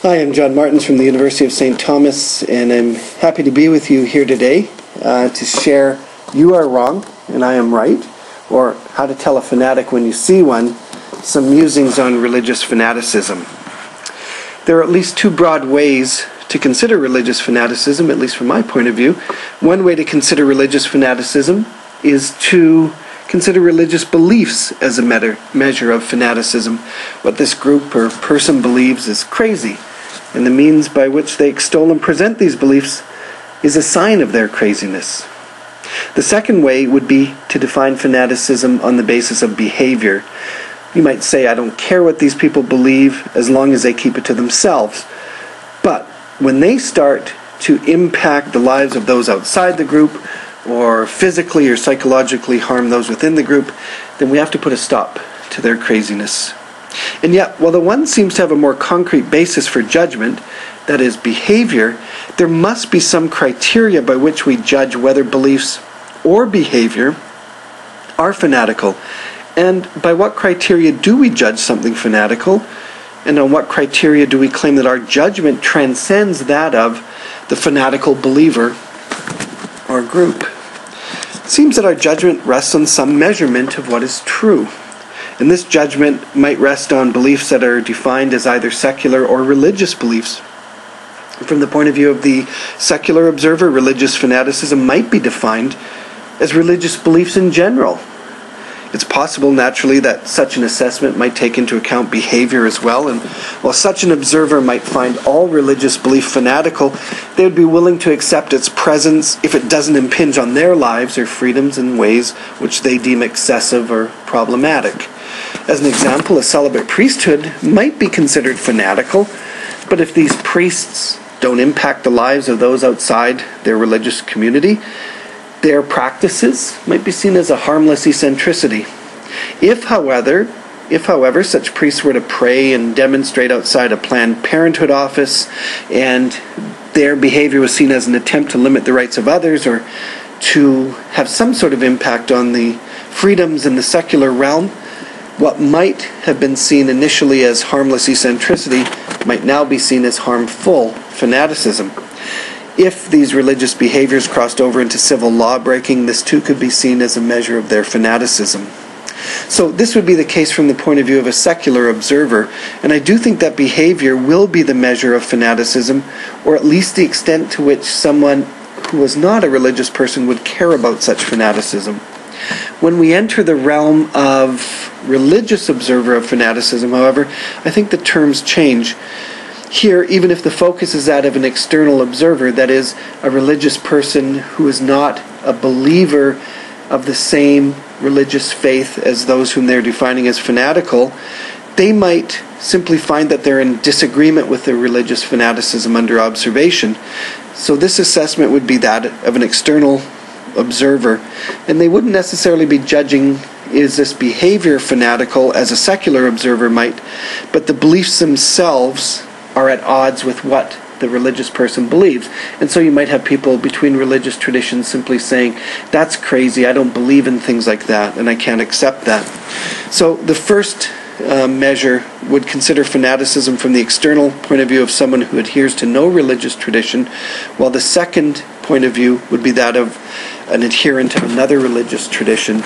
Hi, I'm John Martins from the University of St. Thomas, and I'm happy to be with you here today to share You Are Wrong and I Am Right, or How to Tell a Fanatic When You See One, some musings on religious fanaticism. There are at least two broad ways to consider religious fanaticism, at least from my point of view. One way to consider religious fanaticism is to consider religious beliefs as a measure of fanaticism. What this group or person believes is crazy, and the means by which they extol and present these beliefs is a sign of their craziness. The second way would be to define fanaticism on the basis of behavior. You might say, I don't care what these people believe as long as they keep it to themselves. But when they start to impact the lives of those outside the group, or physically or psychologically harm those within the group, then we have to put a stop to their craziness. And yet, while the one seems to have a more concrete basis for judgment, that is behavior, there must be some criteria by which we judge whether beliefs or behavior are fanatical. And by what criteria do we judge something fanatical? And on what criteria do we claim that our judgment transcends that of the fanatical believer or group? It seems that our judgment rests on some measurement of what is true. And this judgment might rest on beliefs that are defined as either secular or religious beliefs. From the point of view of the secular observer, religious fanaticism might be defined as religious beliefs in general. It's possible, naturally, that such an assessment might take into account behavior as well, and while such an observer might find all religious belief fanatical, they would be willing to accept its presence if it doesn't impinge on their lives or freedoms in ways which they deem excessive or problematic. As an example, a celibate priesthood might be considered fanatical, but if these priests don't impact the lives of those outside their religious community, their practices might be seen as a harmless eccentricity. If, however, such priests were to pray and demonstrate outside a Planned Parenthood office, and their behavior was seen as an attempt to limit the rights of others or to have some sort of impact on the freedoms in the secular realm, what might have been seen initially as harmless eccentricity might now be seen as harmful fanaticism. If these religious behaviors crossed over into civil law breaking, this too could be seen as a measure of their fanaticism. So this would be the case from the point of view of a secular observer, and I do think that behavior will be the measure of fanaticism, or at least the extent to which someone who was not a religious person would care about such fanaticism. When we enter the realm of religious observer of fanaticism, however, I think the terms change. Here, even if the focus is that of an external observer, that is, a religious person who is not a believer of the same religious faith as those whom they're defining as fanatical, they might simply find that they're in disagreement with the religious fanaticism under observation. So this assessment would be that of an external observer, and they wouldn't necessarily be judging is this behavior fanatical as a secular observer might, but the beliefs themselves are at odds with what the religious person believes. And so you might have people between religious traditions simply saying, that's crazy, I don't believe in things like that, and I can't accept that. So the first measure would consider fanaticism from the external point of view of someone who adheres to no religious tradition, while the second point of view would be that of an adherent of another religious tradition.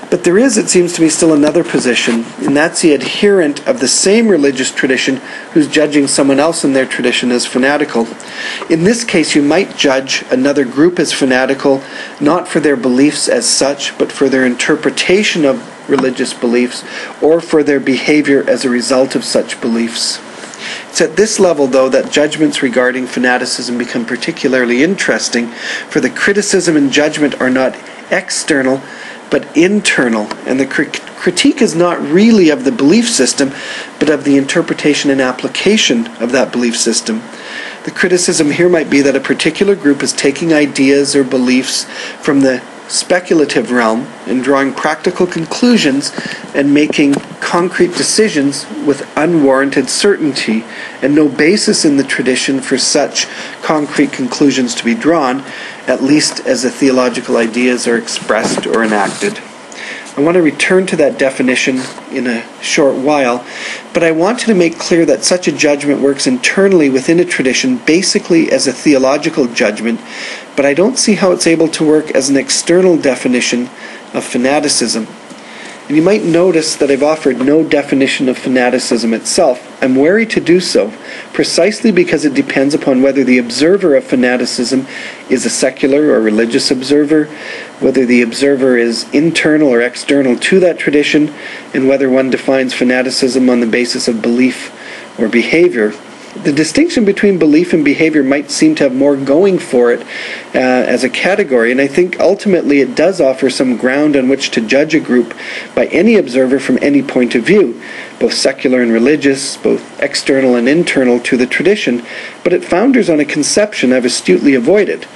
But there is, it seems to me, still another position, and that's the adherent of the same religious tradition who's judging someone else in their tradition as fanatical. In this case, you might judge another group as fanatical, not for their beliefs as such, but for their interpretation of religious beliefs, or for their behavior as a result of such beliefs. It's at this level, though, that judgments regarding fanaticism become particularly interesting, for the criticism and judgment are not external, but internal, and the critique is not really of the belief system, but of the interpretation and application of that belief system. The criticism here might be that a particular group is taking ideas or beliefs from the speculative realm and drawing practical conclusions and making concrete decisions with unwarranted certainty, and no basis in the tradition for such concrete conclusions to be drawn, at least as the theological ideas are expressed or enacted. I want to return to that definition in a short while, but I wanted to make clear that such a judgment works internally within a tradition basically as a theological judgment, but I don't see how it's able to work as an external definition of fanaticism. And you might notice that I've offered no definition of fanaticism itself. I'm wary to do so, precisely because it depends upon whether the observer of fanaticism is a secular or religious observer, whether the observer is internal or external to that tradition, and whether one defines fanaticism on the basis of belief or behavior. The distinction between belief and behavior might seem to have more going for it as a category, and I think ultimately it does offer some ground on which to judge a group by any observer from any point of view, both secular and religious, both external and internal to the tradition, but it founders on a conception I've astutely avoided.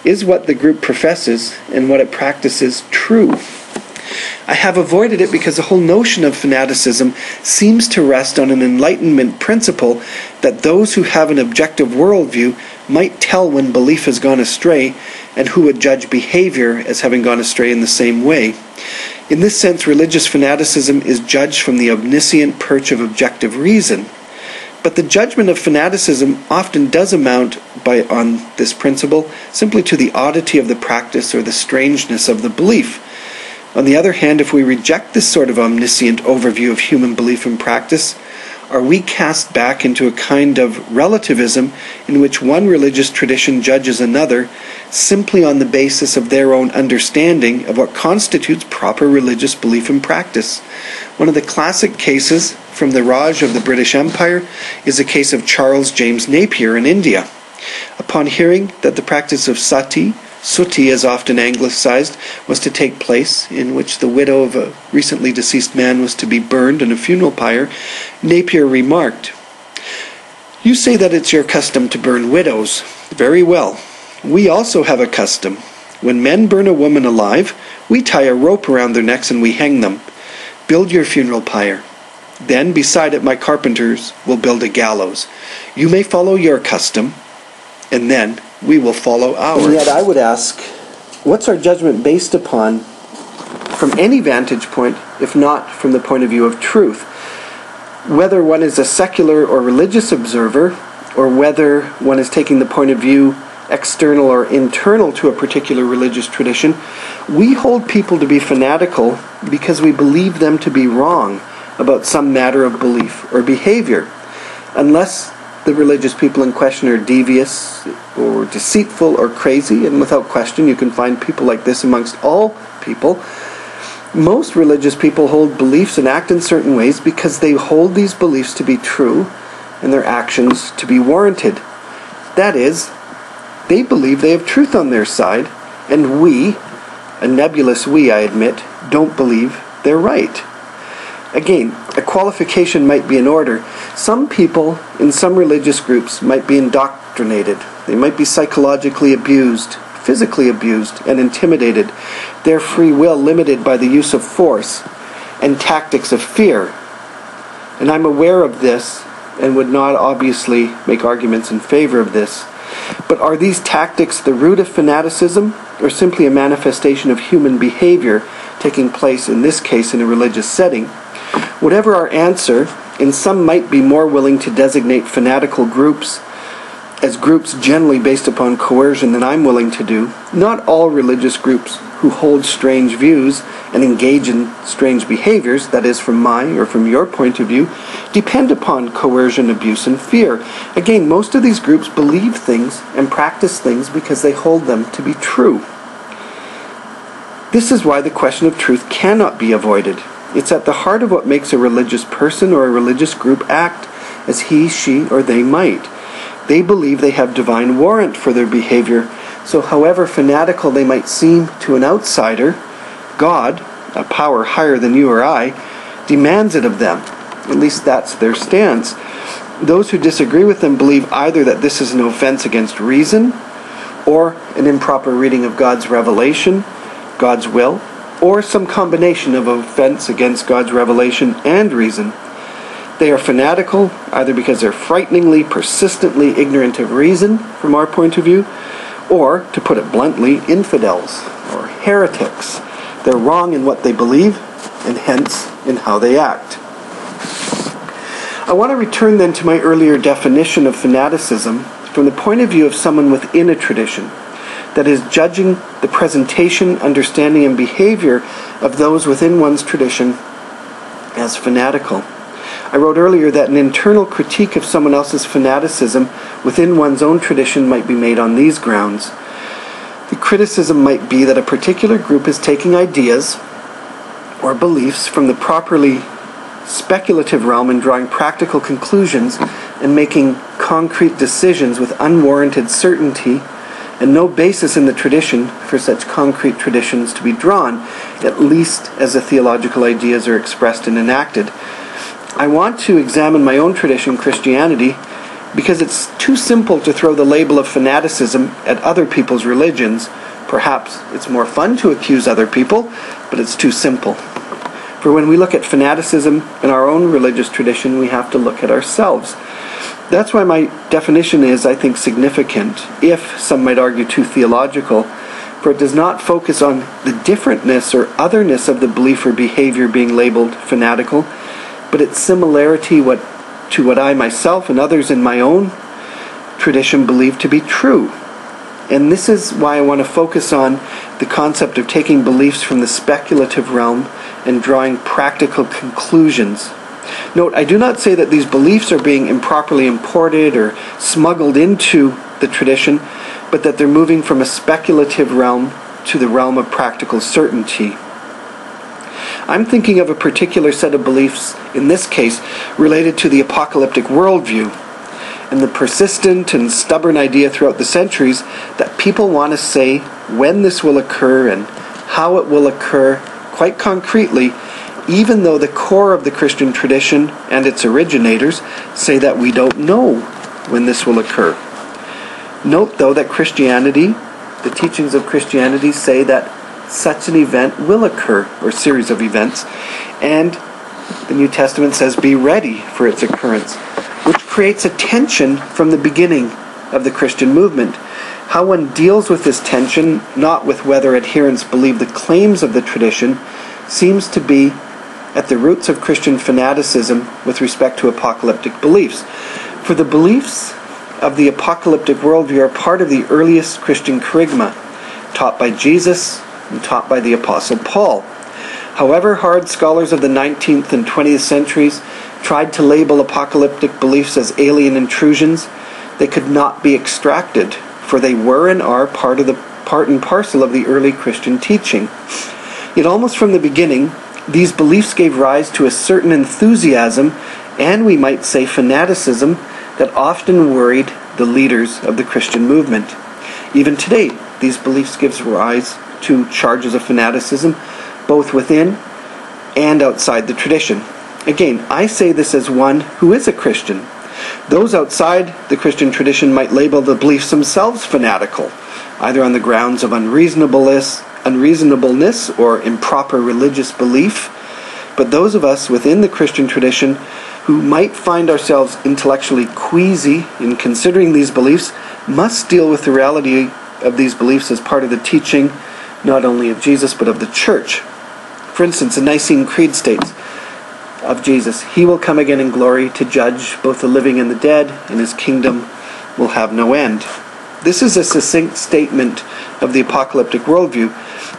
Is what the group professes and what it practices true? I have avoided it because the whole notion of fanaticism seems to rest on an Enlightenment principle that those who have an objective worldview might tell when belief has gone astray, and who would judge behavior as having gone astray in the same way. In this sense, religious fanaticism is judged from the omniscient perch of objective reason. But the judgment of fanaticism often does amount, on this principle, simply to the oddity of the practice or the strangeness of the belief. On the other hand, if we reject this sort of omniscient overview of human belief and practice, are we cast back into a kind of relativism in which one religious tradition judges another simply on the basis of their own understanding of what constitutes proper religious belief and practice? One of the classic cases from the Raj of the British Empire is the case of Charles James Napier in India. Upon hearing that the practice of Suti, as often anglicized, was to take place, in which the widow of a recently deceased man was to be burned in a funeral pyre, Napier remarked, "You say that it's your custom to burn widows. Very well. We also have a custom. When men burn a woman alive, we tie a rope around their necks and we hang them. Build your funeral pyre. Then, beside it, my carpenters will build a gallows. You may follow your custom, and then we will follow ours." And yet I would ask, what's our judgment based upon from any vantage point, if not from the point of view of truth? Whether one is a secular or religious observer, or whether one is taking the point of view external or internal to a particular religious tradition, we hold people to be fanatical because we believe them to be wrong about some matter of belief or behavior. Unless the religious people in question are devious or deceitful or crazy, and without question you can find people like this amongst all people, most religious people hold beliefs and act in certain ways because they hold these beliefs to be true and their actions to be warranted. That is, they believe they have truth on their side, and we, a nebulous we I admit, don't believe they're right. Again, a qualification might be in order. Some people in some religious groups might be indoctrinated. They might be psychologically abused, physically abused, and intimidated. Their free will limited by the use of force and tactics of fear. And I'm aware of this and would not obviously make arguments in favor of this. But are these tactics the root of fanaticism, or simply a manifestation of human behavior taking place, in this case, in a religious setting? Whatever our answer, and some might be more willing to designate fanatical groups as groups generally based upon coercion than I'm willing to do, not all religious groups who hold strange views and engage in strange behaviors, that is from my or from your point of view, depend upon coercion, abuse, and fear. Again, most of these groups believe things and practice things because they hold them to be true. This is why the question of truth cannot be avoided. It's at the heart of what makes a religious person or a religious group act as he, she, or they might. They believe they have divine warrant for their behavior, so however fanatical they might seem to an outsider, God, a power higher than you or I, demands it of them. At least that's their stance. Those who disagree with them believe either that this is an offense against reason, or an improper reading of God's revelation, God's will, or some combination of offense against God's revelation and reason. They are fanatical either because they're frighteningly, persistently ignorant of reason from our point of view, or, to put it bluntly, infidels or heretics. They're wrong in what they believe, and hence in how they act. I want to return then to my earlier definition of fanaticism from the point of view of someone within a tradition, that is, judging the presentation, understanding, and behavior of those within one's tradition as fanatical. I wrote earlier that an internal critique of someone else's fanaticism within one's own tradition might be made on these grounds. The criticism might be that a particular group is taking ideas or beliefs from the properly speculative realm and drawing practical conclusions and making concrete decisions with unwarranted certainty and no basis in the tradition for such concrete traditions to be drawn, at least as the theological ideas are expressed and enacted. I want to examine my own tradition, Christianity, because it's too simple to throw the label of fanaticism at other people's religions. Perhaps it's more fun to accuse other people, but it's too simple. For when we look at fanaticism in our own religious tradition, we have to look at ourselves. That's why my definition is, I think, significant, if some might argue too theological, for it does not focus on the differentness or otherness of the belief or behavior being labeled fanatical, but its similarity to what I myself and others in my own tradition believe to be true. And this is why I want to focus on the concept of taking beliefs from the speculative realm and drawing practical conclusions. Note, I do not say that these beliefs are being improperly imported or smuggled into the tradition, but that they're moving from a speculative realm to the realm of practical certainty. I'm thinking of a particular set of beliefs, in this case, related to the apocalyptic worldview, and the persistent and stubborn idea throughout the centuries that people want to say when this will occur and how it will occur quite concretely, even though the core of the Christian tradition and its originators say that we don't know when this will occur. Note, though, that Christianity, the teachings of Christianity say that such an event will occur, or series of events, and the New Testament says be ready for its occurrence, which creates a tension from the beginning of the Christian movement. How one deals with this tension, not with whether adherents believe the claims of the tradition, seems to be at the roots of Christian fanaticism with respect to apocalyptic beliefs. For the beliefs of the apocalyptic worldview are part of the earliest Christian kerygma, taught by Jesus and taught by the Apostle Paul. However hard scholars of the 19th and 20th centuries tried to label apocalyptic beliefs as alien intrusions, they could not be extracted, for they were and are part and parcel of the early Christian teaching. Yet almost from the beginning, these beliefs gave rise to a certain enthusiasm, and we might say fanaticism, that often worried the leaders of the Christian movement. Even today, these beliefs give rise to charges of fanaticism, both within and outside the tradition. Again, I say this as one who is a Christian. Those outside the Christian tradition might label the beliefs themselves fanatical, either on the grounds of unreasonableness or improper religious belief. But those of us within the Christian tradition who might find ourselves intellectually queasy in considering these beliefs must deal with the reality of these beliefs as part of the teaching not only of Jesus but of the church. For instance, the Nicene Creed states of Jesus, "He will come again in glory to judge both the living and the dead, and his kingdom will have no end." This is a succinct statement of the apocalyptic worldview,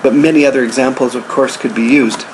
but many other examples, of course, could be used.